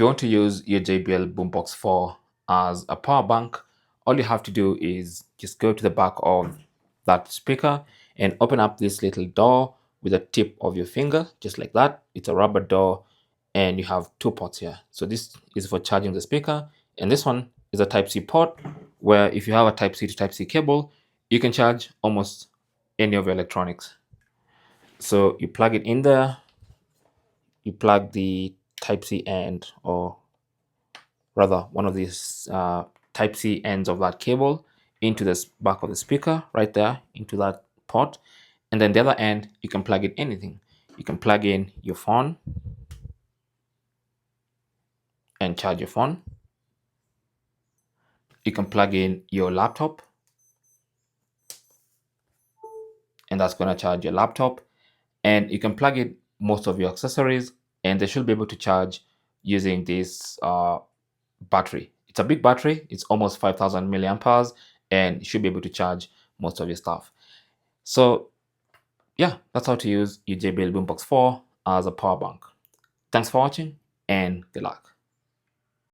you want to use your JBL Boombox 4 as a power bank, all you have to do is just go to the back of that speaker and open up this little door with the tip of your finger, just like that. It's a rubber door and you have two ports here. So this is for charging the speaker, and this one is a Type-C port, where if you have a Type-C to Type-C cable, you can charge almost any of your electronics. So you plug it in there, you plug the Type-C end, or rather one of these Type-C ends of that cable into the back of the speaker right there, into that port. And then the other end, you can plug in anything. You can plug in your phone and charge your phone. You can plug in your laptop, and that's going to charge your laptop. And you can plug in most of your accessories, and they should be able to charge using this battery. It's a big battery. It's almost 5,000 milliamperes, and you should be able to charge most of your stuff. So yeah, that's how to use your JBL Boombox 4 as a power bank. Thanks for watching, and good luck.